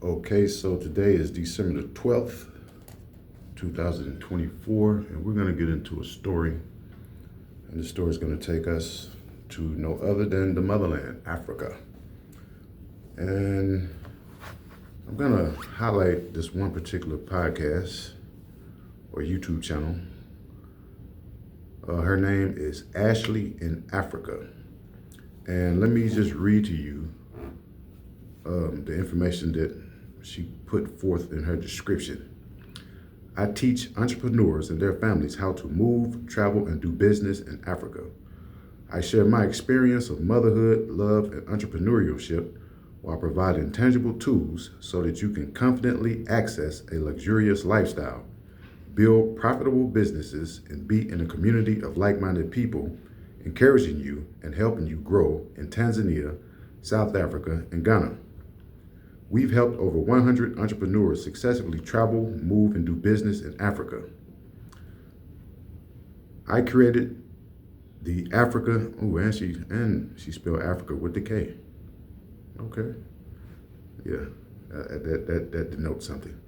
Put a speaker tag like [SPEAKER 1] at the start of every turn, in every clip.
[SPEAKER 1] Okay, so today is December the 12th, 2024, and we're going to get into a story. And the story is going to take us to no other than the motherland, Africa. And I'm going to highlight this one particular podcast or YouTube channel. Her name is Ashley in Africa. And let me just read to you the information that she put forth in her description. I teach entrepreneurs and their families how to move, travel, and do business in Africa. I share my experience of motherhood, love, and entrepreneurship while providing tangible tools so that you can confidently access a luxurious lifestyle, build profitable businesses, and be in a community of like-minded people, encouraging you and helping you grow in Tanzania, South Africa, and Ghana. We've helped over 100 entrepreneurs successfully travel, move, and do business in Africa. I created the Africa, and she spelled Africa with the K. Okay, yeah, that denotes something.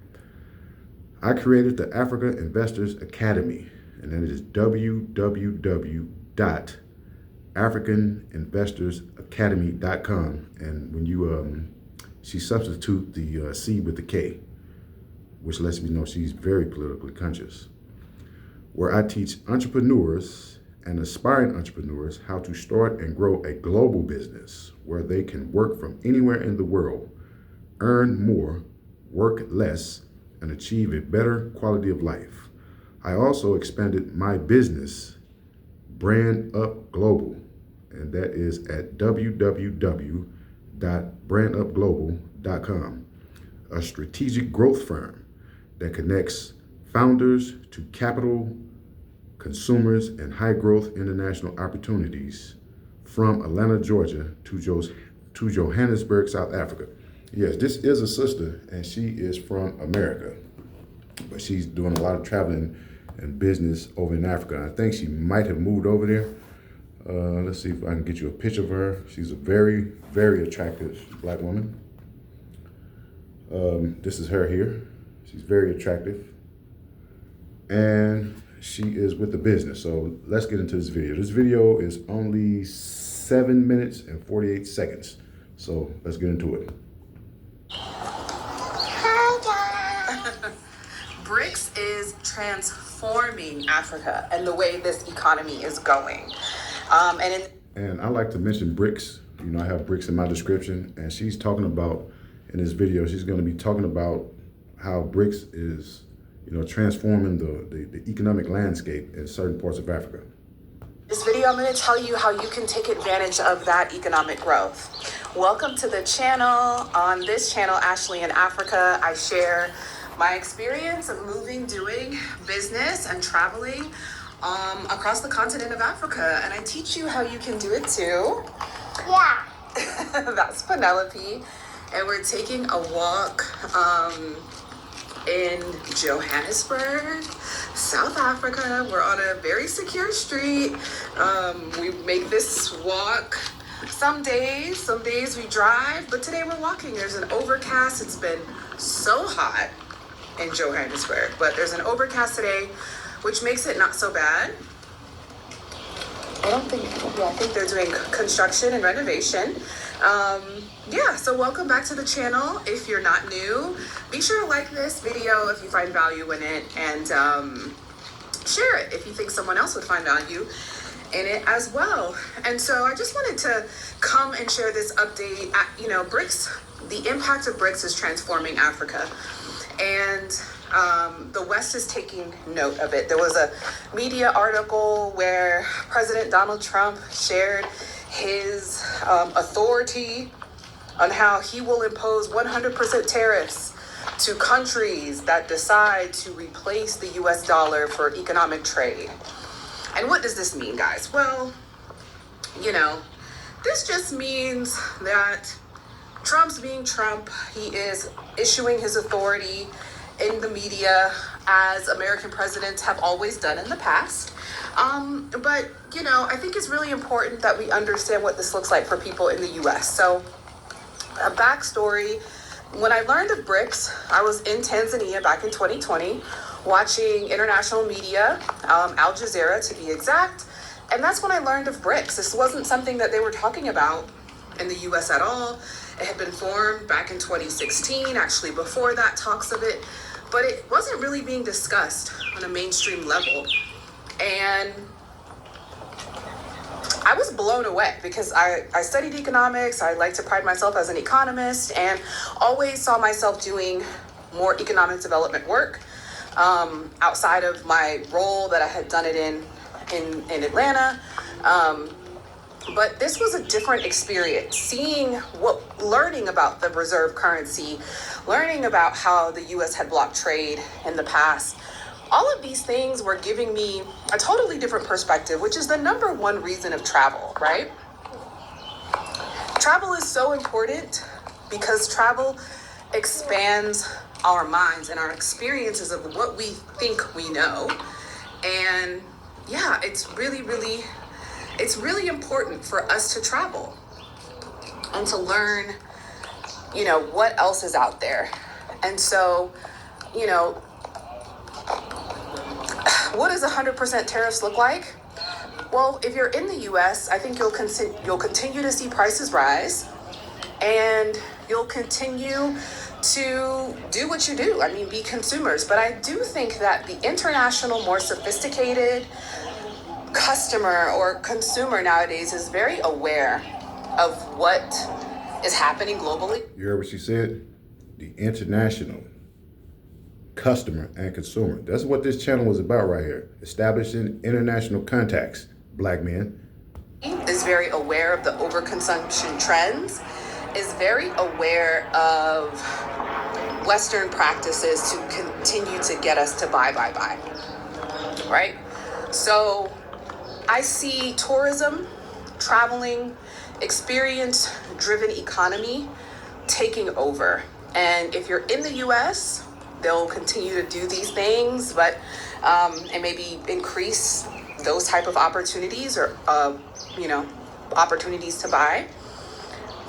[SPEAKER 1] I created the Africa Investors Academy, and that is www.africaninvestorsacademy.com. And when you she substitute the C with the K, which lets me know she's very politically conscious, where I teach entrepreneurs and aspiring entrepreneurs how to start and grow a global business where they can work from anywhere in the world, earn more, work less, and achieve a better quality of life. I also expanded my business, Brand Up Global, and that is at www.brandupglobal.com, a strategic growth firm that connects founders to capital, consumers, and high growth international opportunities from Atlanta, Georgia to Johannesburg, South Africa. Yes, this is a sister, and she is from America, but she's doing a lot of traveling and business over in Africa. I think she might have moved over there. Let's see if I can get you a picture of her. She's a very, very attractive black woman. This is her here. She's very attractive. And she is with the business. So let's get into this video. This video is only 7 minutes and 48 seconds. So let's get into it.
[SPEAKER 2] BRICS is transforming Africa and the way this economy is going.
[SPEAKER 1] And I like to mention BRICS. You know, I have BRICS in my description, and she's talking about, in this video, she's going to be talking about how BRICS is, transforming the economic landscape in certain parts of Africa.
[SPEAKER 2] This video, I'm going to tell you how you can take advantage of that economic growth. Welcome to the channel. On this channel, Ashley in Africa, I share my experience of moving, doing business, and traveling across the continent of Africa. And I teach you how you can do it too.
[SPEAKER 3] Yeah.
[SPEAKER 2] That's Penelope. And we're taking a walk in Johannesburg, South Africa. We're on a very secure street. We make this walk some days we drive, but today we're walking. There's an overcast. It's been so hot in Johannesburg, but there's an overcast today, which makes it not so bad. I think they're doing construction and renovation. So welcome back to the channel. If you're not new, be sure to like this video if you find value in it, and share it if you think someone else would find value in it as well. And so I just wanted to come and share this update. BRICS, the impact of BRICS is transforming Africa. And the West is taking note of it. There was a media article where President Donald Trump shared his authority on how he will impose 100% tariffs to countries that decide to replace the US dollar for economic trade. And what does this mean, guys? Well, this just means that Trump's being Trump. He is issuing his authority in the media, as American presidents have always done in the past. But I think it's really important that we understand what this looks like for people in the US. So a backstory, When I learned of BRICS, I was in Tanzania back in 2020, watching international media, Al Jazeera to be exact, and that's when I learned of BRICS. This wasn't something that they were talking about in the US at all. It had been formed back in 2016, actually before that, talks of it, but it wasn't really being discussed on a mainstream level. And I was blown away because I studied economics. I like to pride myself as an economist and always saw myself doing more economic development work outside of my role that I had done it in Atlanta. But this was a different experience, learning about the reserve currency, learning about how the US had blocked trade in the past. All of these things were giving me a totally different perspective, which is the number one reason of travel, right? Travel is so important because travel expands our minds and our experiences of what we think we know. And yeah, it's really important for us to travel and to learn, what else is out there. And so, what does 100% tariffs look like? Well, if you're in the US, I think you'll continue to see prices rise, and you'll continue to do what you do. I mean, be consumers. But I do think that the international, more sophisticated customer or consumer nowadays is very aware of what is happening globally.
[SPEAKER 1] You heard what she said? The international customer and consumer. That's what this channel was about right here. Establishing international contacts, black men.
[SPEAKER 2] Is very aware of the overconsumption trends, is very aware of Western practices to continue to get us to buy, right? So I see tourism, traveling, experience-driven economy taking over. And if you're in the US, they'll continue to do these things, but and maybe increase those type of opportunities or opportunities to buy.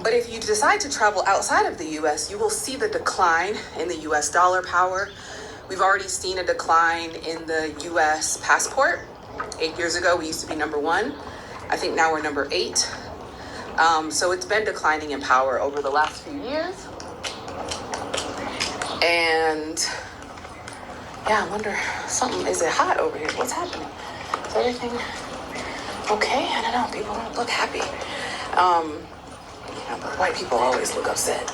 [SPEAKER 2] But if you decide to travel outside of the US, you will see the decline in the US dollar power. We've already seen a decline in the US passport. 8 years ago, we used to be number 1. I think now we're number 8. So it's been declining in power over the last few years. And yeah, I wonder, is it hot over here? What's happening? Is everything okay? I don't know, people don't look happy. But white people always look upset.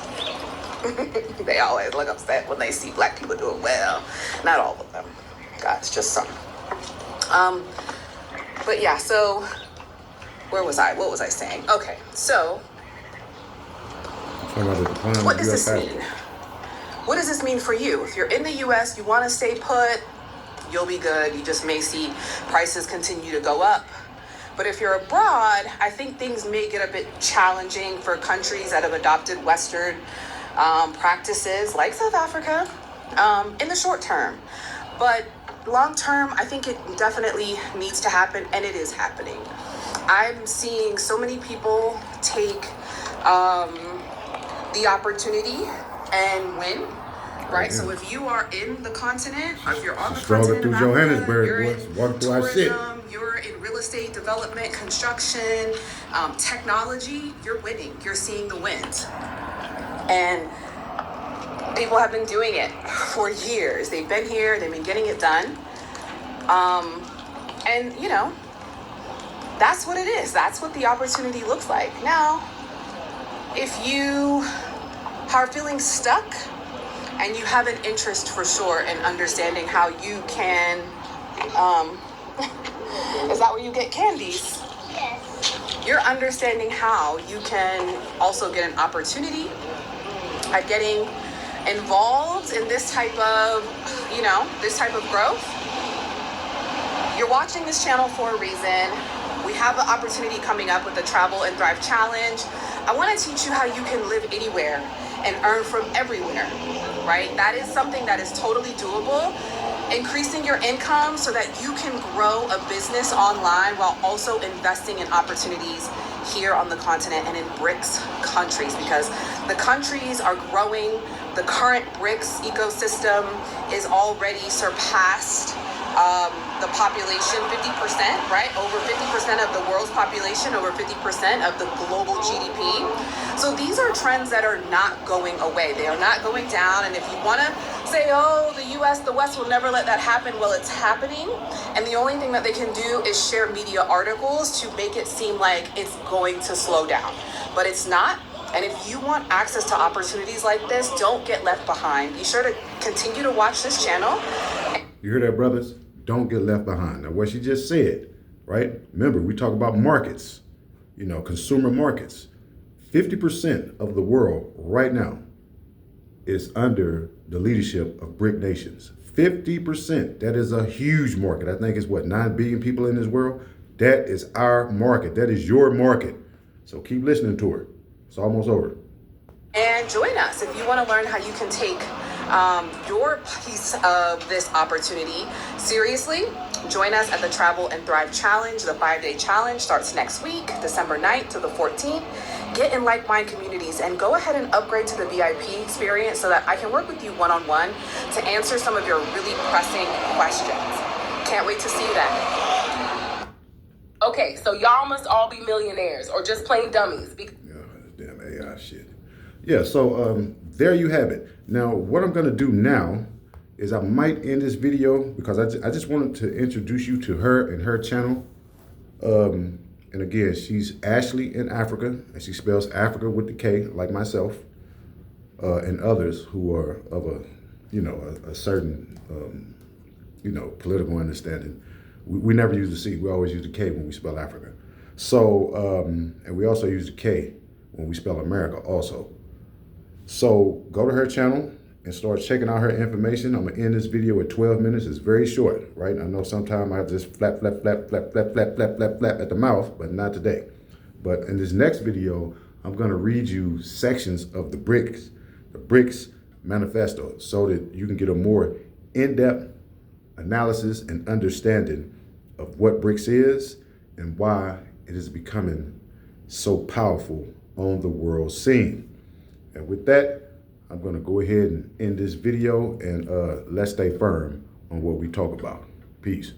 [SPEAKER 2] They always look upset when they see black people doing well. Not all of them. God, it's just some. But yeah, so where was I? What was I saying? Okay, so what does this mean? What does this mean for you? If you're in the US, you want to stay put, you'll be good. You just may see prices continue to go up. But if you're abroad, I think things may get a bit challenging for countries that have adopted Western practices like South Africa in the short term. But long term, I think it definitely needs to happen, and it is happening. I'm seeing so many people take the opportunity and win, right? So if you are in the continent, or if you're on the continent of Africa, you're in tourism, you're in real estate development, construction, technology, you're winning. You're seeing the wins. And people have been doing it for years. They've been here, they've been getting it done. And that's what it is. That's what the opportunity looks like. Now, if you are feeling stuck and you have an interest for sure in understanding how you can, is that where you get candies? Yes. You're understanding how you can also get an opportunity at getting involved in this type of, this type of growth. You're watching this channel for a reason. We have an opportunity coming up with the Travel and Thrive Challenge. I want to teach you how you can live anywhere and earn from everywhere, right? That is something that is totally doable. Increasing your income so that you can grow a business online while also investing in opportunities here on the continent and in BRICS countries, because the countries are growing. The current BRICS ecosystem is already surpassed the population 50%, right? Over 50% of the world's population, over 50% of the global GDP. So these are trends that are not going away. They are not going down. And if you want to say, oh, the US, the West will never let that happen, well, it's happening. And the only thing that they can do is share media articles to make it seem like it's going to slow down. But it's not. And if you want access to opportunities like this, don't get left behind. Be sure to continue to watch this channel.
[SPEAKER 1] You hear that, brothers? Don't get left behind. Now, what she just said, right? Remember, we talk about markets, you know, consumer markets. 50% of the world right now is under the leadership of BRIC nations. 50%. That is a huge market. I think it's what, 9 billion people in this world? That is our market. That is your market. So keep listening to her. It's almost over.
[SPEAKER 2] And join us if you want to learn how you can take your piece of this opportunity seriously. Join us at the Travel and Thrive Challenge. The 5-day challenge starts next week, December 9th to the 14th. Get in like-minded communities and go ahead and upgrade to the VIP experience so that I can work with you one-on-one to answer some of your really pressing questions. Can't wait to see you then. Okay, so y'all must all be millionaires or just plain dummies.
[SPEAKER 1] Damn AI shit. Yeah, so there you have it. Now, what I'm going to do now is I might end this video because I just wanted to introduce you to her and her channel. And again, she's Ashley in Africa, and she spells Africa with the K, like myself, and others who are of a certain, political understanding. We never use the C. We always use the K when we spell Africa. So, and we also use the K when we spell America also. So go to her channel and start checking out her information. I'm gonna end this video at 12 minutes. It's very short, right? I know sometimes I just flap at the mouth, but not today. But in this next video, I'm gonna read you sections of the BRICS manifesto, so that you can get a more in-depth analysis and understanding of what BRICS is and why it is becoming so powerful on the world scene. And with that, I'm going to go ahead and end this video, and let's stay firm on what we talk about. Peace.